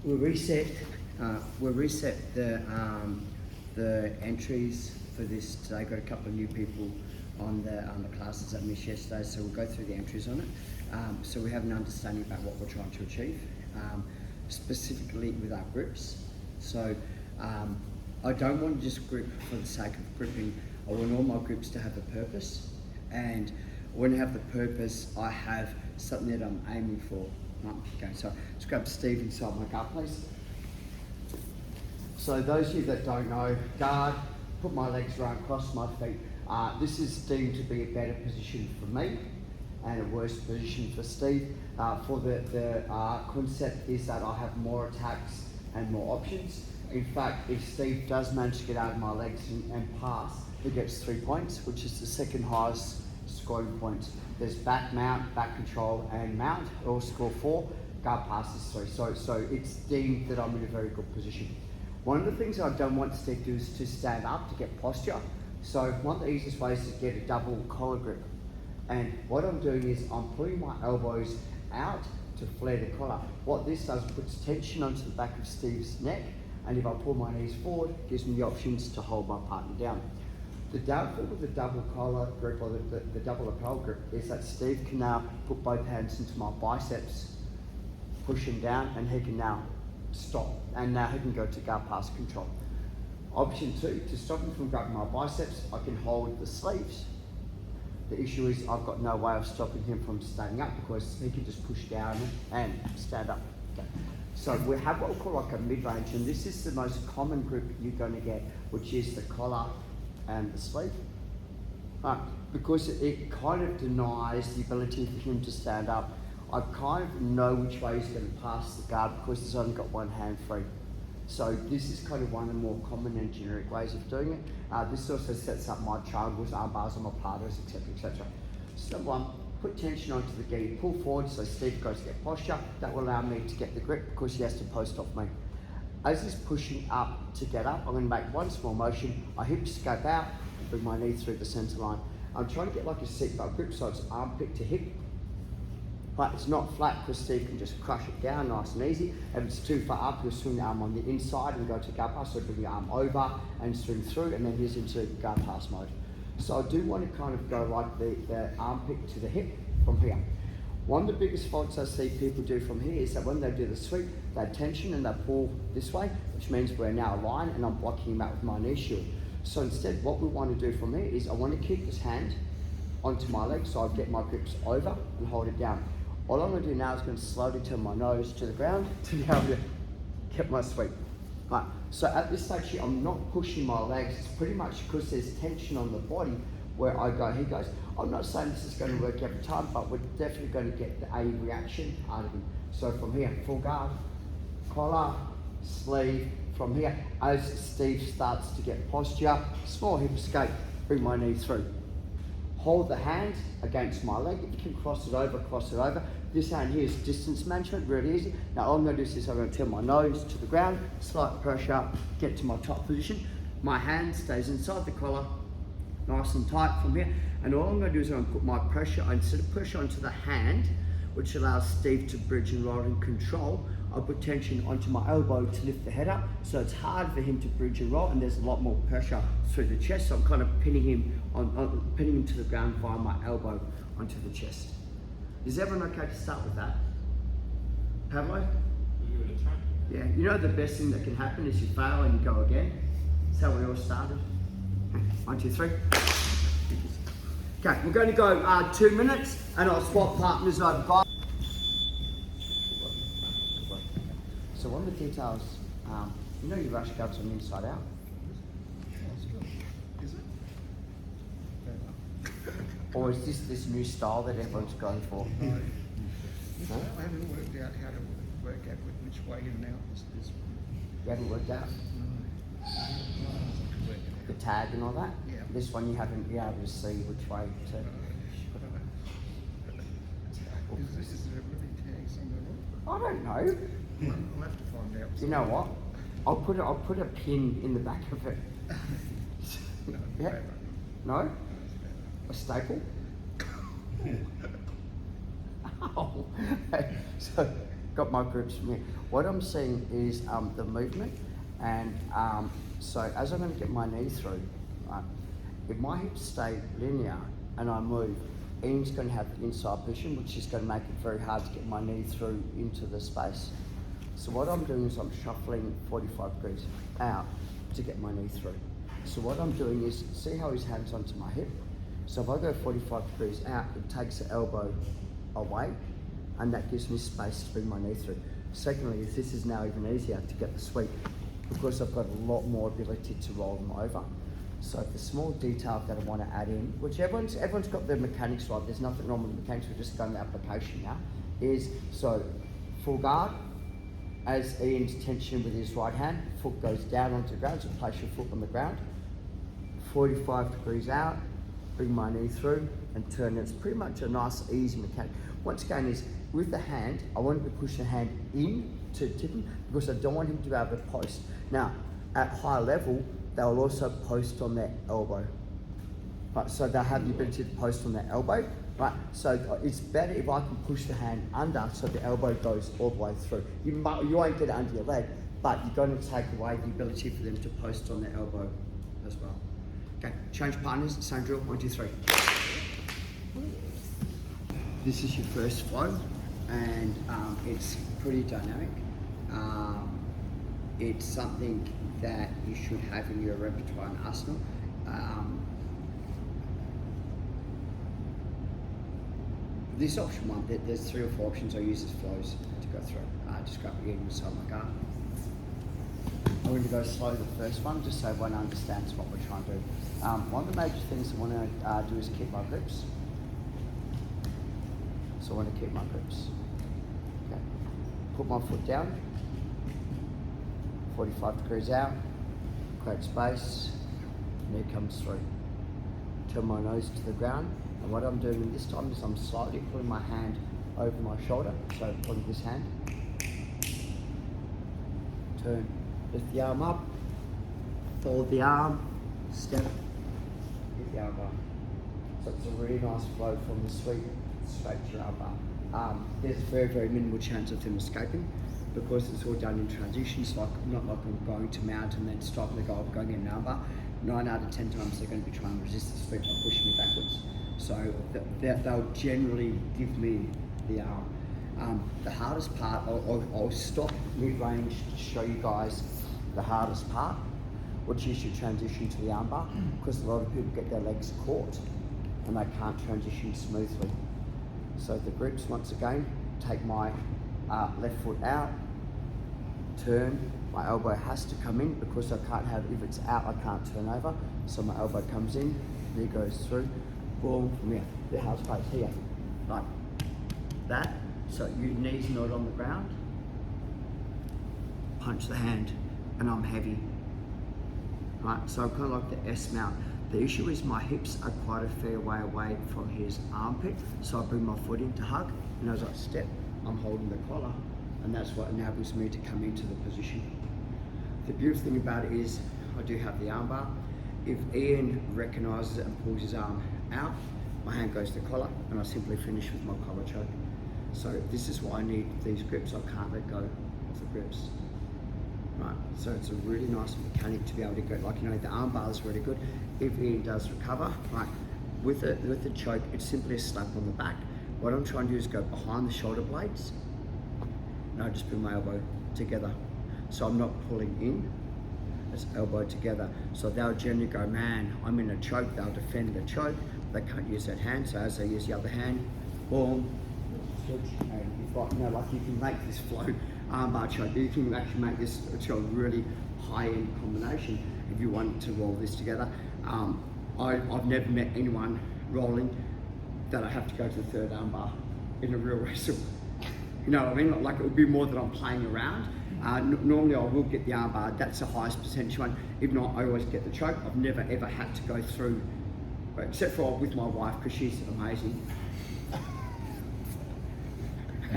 We'll reset the entries for this today. Got a couple of new people on the classes that missed yesterday, so we'll go through the entries on it. So we have an understanding about what we're trying to achieve, specifically with our grips. So I don't want to just grip for the sake of gripping. I want all my grips to have a purpose, and when I have the purpose, I have something that I'm aiming for. Okay, so let's grab Steve inside my guard, please. So those of you that don't know, guard, put my legs right across my feet. This is deemed to be a better position for me and a worse position for Steve. For the concept is that I have more attacks and more options. In fact, if Steve does manage to get out of my legs and pass, he gets 3 points, which is the second highest scoring points. There's back mount, back control, and mount. All score 4. Guard passes 3. So it's deemed that I'm in a very good position. One of the things I don't want Steve to do is to stand up to get posture. So one of the easiest ways is to get a double collar grip. And what I'm doing is I'm pulling my elbows out to flare the collar. What this does puts tension onto the back of Steve's neck, and if I pull my knees forward, it gives me the options to hold my partner down. The downfall with the double collar grip or the double lapel grip is that Steve can now put both hands into my biceps, push him down, and he can now stop, and now he can go to guard pass control. Option 2, to stop him from grabbing my biceps, I can hold the sleeves. The issue is I've got no way of stopping him from standing up because he can just push down and stand up. Okay. So we have what we call like a mid-range, and this is the most common grip you're going to get, which is the collar and the sleeve. Because it kind of denies the ability for him to stand up. I kind of know which way he's going to pass the guard because he's only got one hand free. So this is kind of one of the more common and generic ways of doing it. This also sets up my triangles, arm bars, and my platters, etc., etc. So number 1, put tension onto the gi, pull forward so Steve goes to get posture. That will allow me to get the grip because he has to post off me. As he's pushing up to get up, I'm going to make one small motion. I hip scope out, bring my knee through the centre line. I'm trying to get like a seatbelt grip, so it's armpit to hip. But it's not flat because Steve can just crush it down nice and easy. If it's too far up, he'll swing the arm on the inside and go to guard pass, so bring the arm over and swing through, and then he's into guard pass mode. So I do want to kind of go like the armpit to the hip from here. One of the biggest faults I see people do from here is that when they do the sweep, they tension and they pull this way, which means we're now aligned and I'm blocking him out with my knee shield. So instead, what we want to do from here is I want to keep this hand onto my leg so I get my grips over and hold it down. All I'm going to do now is going to slowly turn my nose to the ground to be able to get my sweep. Right, so at this stage here, I'm not pushing my legs. It's pretty much because there's tension on the body where I go, he goes. I'm not saying this is going to work every time, but we're definitely going to get a reaction out of him. So from here, full guard, collar, sleeve. From here, as Steve starts to get posture, small hip escape, bring my knee through. Hold the hand against my leg. If you can cross it over, cross it over. This hand here is distance management, really easy. Now all I'm going to do is I'm going to turn my nose to the ground, slight pressure, get to my top position. My hand stays inside the collar, nice and tight from here. And all I'm going to do is I'm going to put my pressure, instead of pressure onto the hand, which allows Steve to bridge and roll and control, I put tension onto my elbow to lift the head up, so it's hard for him to bridge and roll, and there's a lot more pressure through the chest, so I'm kind of pinning him to the ground via my elbow onto the chest. Is everyone okay to start with that? Pablo? Yeah, you know the best thing that can happen is you fail and you go again. That's how we all started. 1, 2, 3. Okay, we're going to go 2 minutes, and I'll swap partners over. Guys. So one of the details, you know your rush guards on the inside out? Is it? Or is this new style that everyone's going for? No. I haven't worked out how to work out which way in and out is. You haven't worked out? No. The tag and all that? Yeah. This one you haven't been able to see which way to... This is a really tag somewhere. I don't know. I'll have to find out. You know what? I'll put a pin in the back of it. No, Yeah? No? A staple? Oh. So got my grips from here. What I'm seeing is the movement, and so as I'm going to get my knee through, right, if my hips stay linear and I move, Ian's going to have the inside position, which is going to make it very hard to get my knee through into the space. So what I'm doing is I'm shuffling 45 degrees out to get my knee through. So what I'm doing is, see how his hand's onto my hip? So if I go 45 degrees out, it takes the elbow away, and that gives me space to bring my knee through. Secondly, this is now even easier to get the sweep because I've got a lot more ability to roll them over. So the small detail that I want to add in, which everyone's got their mechanics right, there's nothing wrong with the mechanics, we're just going to application now, is so full guard, as Ian's tension with his right hand, foot goes down onto the ground, so place your foot on the ground, 45 degrees out, bring my knee through and turn. It's pretty much a nice, easy mechanic. Once again, is with the hand, I want him to push the hand in to tip him because I don't want him to be able to post. Now, at high level, they'll also post on their elbow. Right, so they'll have the ability to post on their elbow. Right, so it's better if I can push the hand under so the elbow goes all the way through. You won't get it under your leg, but you're going to take away the ability for them to post on their elbow as well. Okay, change partners, same drill, 1, 2, 3. This is your first flow, and it's pretty dynamic. It's something that you should have in your repertoire and arsenal. This option one, there's 3 or 4 options I use as flows to go through. Just grab it inside my guard. I'm going to go slow the first one, just so everyone understands what we're trying to do. One of the major things I want to do is keep my grips. So I want to keep my grips. Okay. Put my foot down, 45 degrees out, create space, knee comes through. Turn my nose to the ground, and what I'm doing this time is I'm slightly pulling my hand over my shoulder, so pulling this hand. Turn, lift the arm up, fold the arm, step, hit the arm bar. So it's a really nice flow from the sweep straight to your arm bar. There's very, very minimal chance of them escaping because it's all done in transitions, not like I'm going to mount and then stop and they go, I'm going in an arm bar. 9 out of 10 times they're going to be trying to resist the sweep by pushing me backwards. So they'll generally give me the arm. The hardest part, I'll stop mid-range to show you guys the hardest part, which is your transition to the armbar, because a lot of people get their legs caught and they can't transition smoothly. So the grips, once again, take my left foot out, turn, my elbow has to come in because I can't have, if it's out, I can't turn over. So my elbow comes in, knee goes through, boom, from here. The hardest part is here, like that. So your knee's not on the ground, punch the hand, and I'm heavy. Right, so I'm kind of like the S mount. The issue is my hips are quite a fair way away from his armpit, so I bring my foot in to hug, and as I step, I'm holding the collar, and that's what enables me to come into the position. The beautiful thing about it is I do have the armbar. If Ian recognises it and pulls his arm out, my hand goes to the collar, and I simply finish with my collar choke. So this is why I need these grips. I can't let go of the grips. Right, so it's a really nice mechanic to be able to go, like, you know, the arm bar is really good. If Ian does recover, right, with the choke, it's simply a slap on the back. What I'm trying to do is go behind the shoulder blades, and I just bring my elbow together. So I'm not pulling in, it's elbow together. So they'll generally go, man, I'm in a choke, they'll defend the choke, they can't use that hand, so as they use the other hand, boom, switch, and you've got, you know, like you can make this flow armbar choke. You can actually make this a really high-end combination if you want to roll this together. I've never met anyone rolling that I have to go to the third armbar in a real wrestle. You know what I mean? Like, it would be more that I'm playing around. Normally I will get the armbar, that's the highest percentage one. If not, I always get the choke. I've never ever had to go through, except for with my wife, because she's amazing.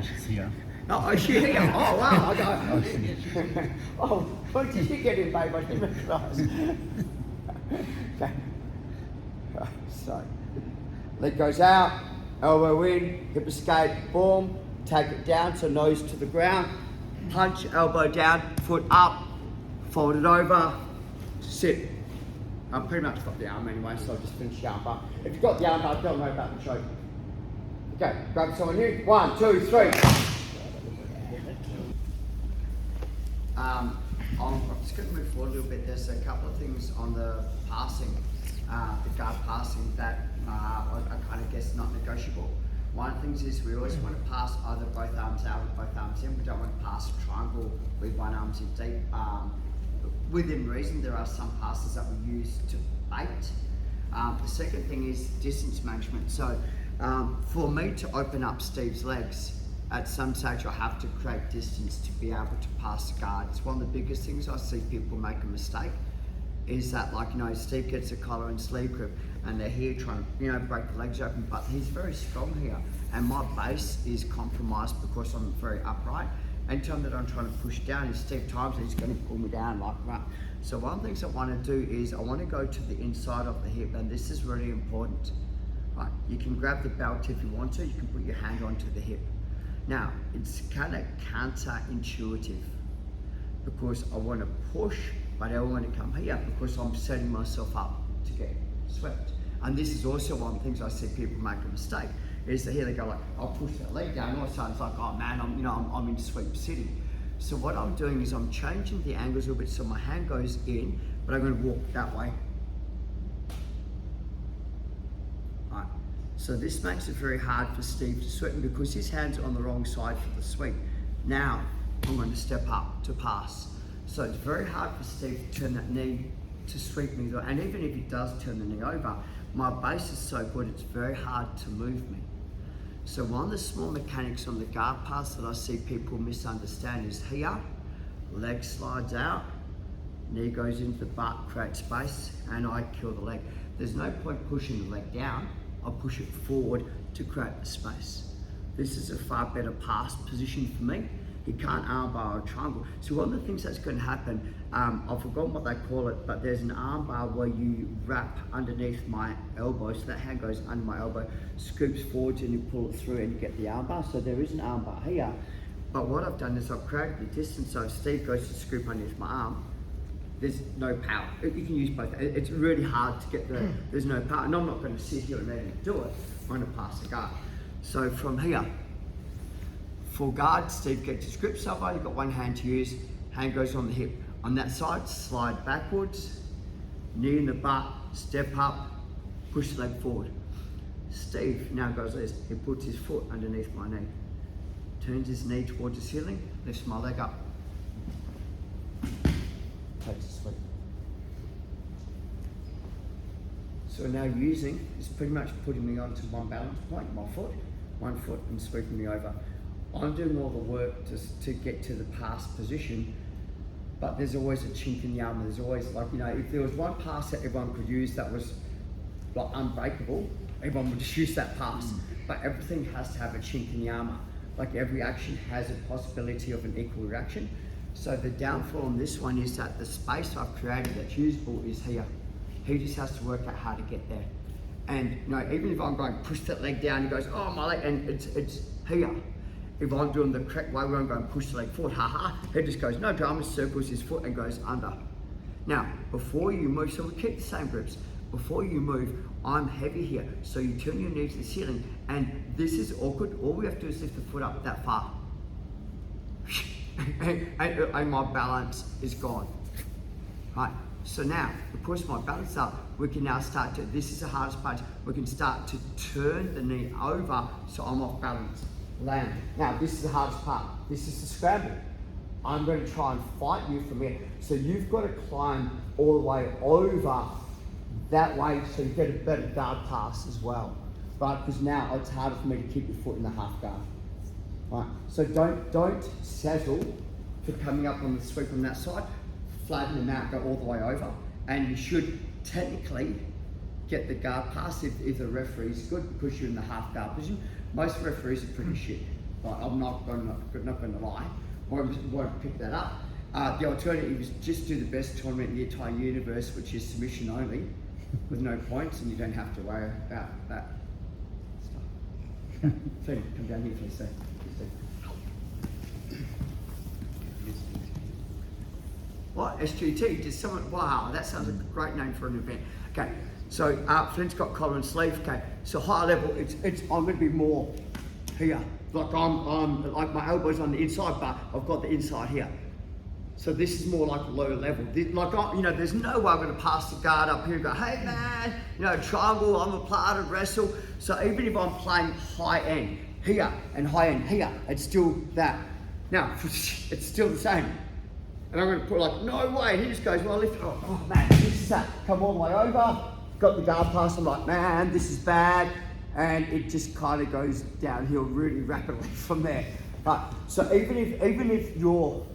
She's here. Oh, is she here? Oh, wow. Oh, what did you get in, babe? I didn't recognise. Okay. So, leg goes out, elbow in, hip escape, boom, take it down, so nose to the ground, punch, elbow down, foot up, fold it over, sit. I've pretty much got the arm anyway, so I'll just finish the arm bar. If you've got the arm bar, don't worry about the choke. Okay, grab someone new. 1, 2, 3. I'm just going to move forward a little bit. There's a couple of things on the passing, the guard passing that I kind of guess not negotiable. One of the things is we always want to pass either both arms out with both arms in. We don't want to pass a triangle with one arm in deep. Within reason, there are some passes that we use to bait. The second thing is distance management. So for me to open up Steve's legs, at some stage I have to create distance to be able to pass the guard. It's one of the biggest things I see people make a mistake, is that, like, you know, Steve gets a collar and sleeve grip and they're here trying to, you know, break the legs open, but he's very strong here and my base is compromised because I'm very upright. Anytime that I'm trying to push down, is Steve times he's going to pull me down like that. So one of the things I want to do is I want to go to the inside of the hip, and this is really important. Right, you can grab the belt if you want to, you can put your hand onto the hip. Now, it's kind of counterintuitive because I want to push, but I don't want to come here because I'm setting myself up to get swept. And this is also one of the things I see people make a mistake, is that here they go like, I'll push that leg down, and all of a sudden it's like, oh man, I'm in sweep city. So what I'm doing is I'm changing the angles a little bit so my hand goes in, but I'm going to walk that way. So this makes it very hard for Steve to sweep because his hand's on the wrong side for the sweep. Now, I'm going to step up to pass. So it's very hard for Steve to turn that knee to sweep me. And even if he does turn the knee over, my base is so good, it's very hard to move me. So one of the small mechanics on the guard pass that I see people misunderstand is here, leg slides out, knee goes into the butt, creates space, and I kill the leg. There's no point pushing the leg down. I'll push it forward to create the space. This is a far better pass position for me. You can't armbar or triangle. So one of the things that's going to happen, I've forgotten what they call it, but there's an armbar where you wrap underneath my elbow, so that hand goes under my elbow, scoops forwards and you pull it through and you get the armbar. So there is an armbar here, but what I've done is I've created the distance, so if Steve goes to scoop underneath my arm, there's no power. You can use both. It's really hard to get there's no power. And I'm not going to sit here and let him do it. I'm going to pass the guard. So from here, full guard, Steve gets his grip somewhere, you've got one hand to use, hand goes on the hip. On that side, slide backwards, knee in the butt, step up, push the leg forward. Steve now goes like this, he puts his foot underneath my knee, turns his knee towards the ceiling, lifts my leg up. Takes a sweep. So now using is pretty much putting me onto one balance point, my foot, one foot, and sweeping me over. I'm doing all the work to get to the pass position, but there's always a chink in the armour. There's always, like, you know, if there was one pass that everyone could use that was like unbreakable, everyone would just use that pass. But everything has to have a chink in the armour. Like every action has a possibility of an equal reaction. So the downfall on this one is that the space I've created that's usable is here. He just has to work out how to get there. And you know, even if I'm going to push that leg down, he goes, oh my leg, and it's here. If I'm doing the correct way, where I'm going to push the leg forward, he just goes, no drama, circles his foot and goes under. Now, before you move, so we keep the same grips. Before you move, I'm heavy here. So you turn your knee to the ceiling, and this is awkward. All we have to do is lift the foot up that far. and my balance is gone. Right, so now, because my balance is up, we can now start to, this is the hardest part, we can start to turn the knee over so I'm off balance. Land. Now, this is the hardest part. This is the scramble. I'm going to try and fight you from here. So you've got to climb all the way over that way so you get a better guard pass as well. Right, because now it's harder for me to keep your foot in the half guard. Right, so don't settle for coming up on the sweep on that side, flatten them out, go all the way over, and you should technically get the guard pass if the referee's good because you're in the half guard position. Most referees are pretty shit. Like, I'm not going to lie, won't pick that up. The alternative is just do the best tournament in the entire universe, which is submission only, with no points, and you don't have to worry about that stuff. Finn, come down here for a sec. What? SGT? Did someone? Wow, that sounds like a great name for an event. Okay, so Flint's got collar and sleeve. Okay, so high level, I'm going to be more here. Like I'm like my elbows on the inside, but I've got the inside here. So this is more like a low level. There's no way I'm going to pass the guard up here and go, hey man, triangle, I'm a platter wrestle. So even if I'm playing high end here and high end here, it's still that. Now, it's still the same. And I'm going to put like, no way. And he just goes, well, oh man, this is that. Come all the way over, got the guard pass. I'm like, man, this is bad. And it just kind of goes downhill really rapidly from there. So even if you're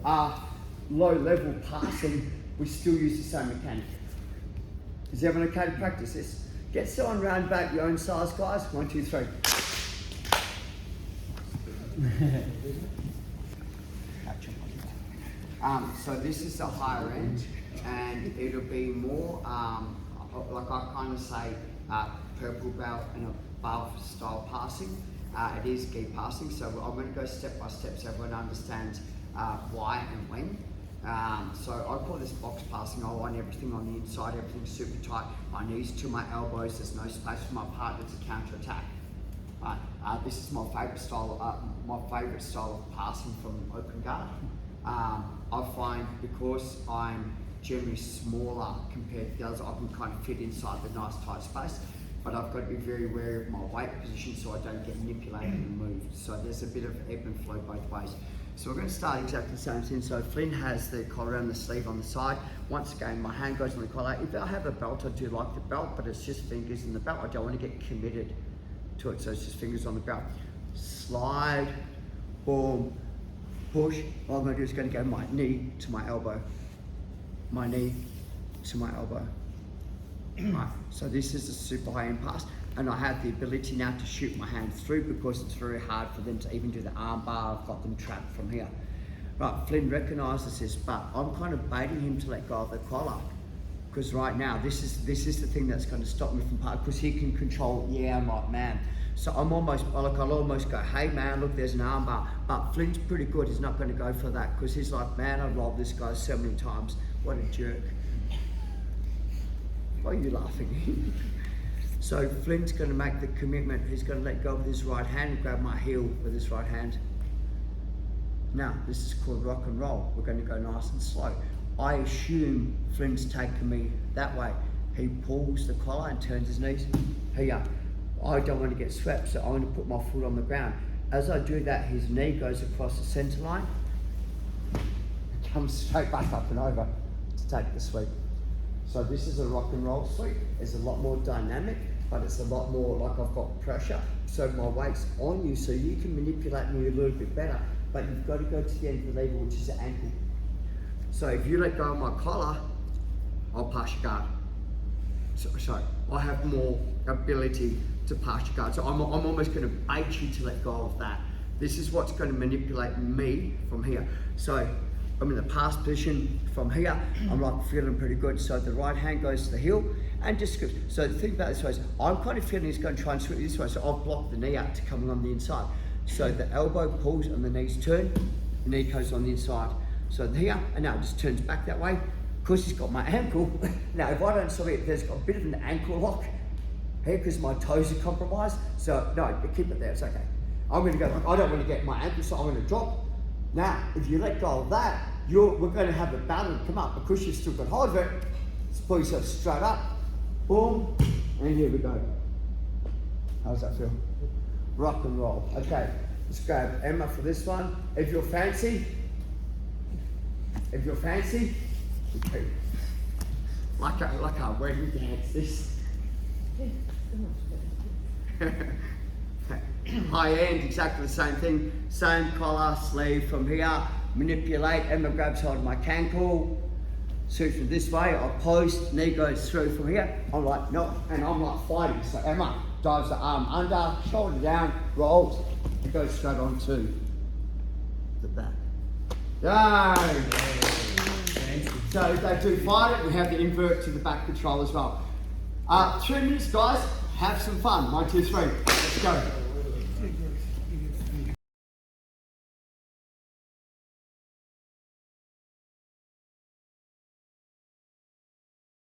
low level passing, we still use the same mechanic. Is everyone okay to practice this? Get someone round back your own size, guys. 1, 2, 3. So this is the higher end, and it'll be more like I kind of say purple belt and above style passing. It is gi passing, so I'm going to go step by step so everyone understands why and when. So I call this box passing. I want everything on the inside, everything super tight. My knees to my elbows. There's no space for my partner to counter attack. This is my favourite style. Of passing from open guard. I find because I'm generally smaller compared to the others, I can kind of fit inside the nice tight space. But I've got to be very wary of my weight position so I don't get manipulated and moved. So there's a bit of ebb and flow both ways. So we're going to start exactly the same thing. So Flynn has the collar and the sleeve on the side. Once again, my hand goes on the collar. If I have a belt, I do like the belt, but it's just fingers in the belt. I don't want to get committed to it, so it's just fingers on the belt. Slide, boom, push. All I'm going to do is going to go my knee to my elbow. My knee to my elbow. Right, so this is a super high end pass, and I have the ability now to shoot my hand through because it's very hard for them to even do the arm bar. I've got them trapped from here. Right, Flynn recognises this, but I'm kind of baiting him to let go of the collar because right now this is the thing that's going to stop me from part because he can control. Yeah, I'm like, man. So I'll almost go, hey man, look, there's an arm bar. But Flynn's pretty good. He's not going to go for that because he's like, man, I've robbed this guy so many times. What a jerk. Why are you laughing? So Flynn's going to make the commitment. He's going to let go with his right hand and grab my heel with his right hand. Now, this is called rock and roll. We're going to go nice and slow. I assume Flynn's taking me that way. He pulls the collar and turns his knees here. I don't want to get swept, so I'm going to put my foot on the ground. As I do that, his knee goes across the centre line. It comes straight back up and over to take the sweep. So this is a rock and roll sweep. It's a lot more dynamic, but it's a lot more like I've got pressure. So my weight's on you, so you can manipulate me a little bit better, but you've got to go to the end of the lever, which is the ankle. So if you let go of my collar, I'll pass your guard. So I have more ability to pass your guard. So I'm almost going to bait you to let go of that. This is what's going to manipulate me from here. So I'm in the pass position from here. I'm like feeling pretty good. So the right hand goes to the heel and just goes. So the thing about this way is I'm kind of feeling he's going to try and swing this way. So I'll block the knee out to come on the inside. So the elbow pulls and the knees turn. The knee goes on the inside. So here and now it just turns back that way. Because he's got my ankle. Now if I don't stop it, there's got a bit of an ankle lock here because my toes are compromised. So no, keep it there, it's okay. I'm going to go, I don't want to get my ankle, so I'm going to drop. Now, if you let go of that, we're going to have a battle come up because you've still got hold of it. Just pull yourself straight up, boom, and here we go. How does that feel? Rock and roll. Okay, let's grab Emma for this one. If you're fancy, okay. Like our wedding dance, this. High end, exactly the same thing. Same collar, sleeve from here. Manipulate. Emma grabs hold of my cankle. Suits me this way. I post. Knee goes through from here. I'm like, no, and I'm like fighting. So Emma dives the arm under, shoulder down, rolls, and goes straight on to the back. Yay! So if they do fight it, we have the invert to the back control as well. 2 minutes, guys. Have some fun. 1, 2, 3. Let's go.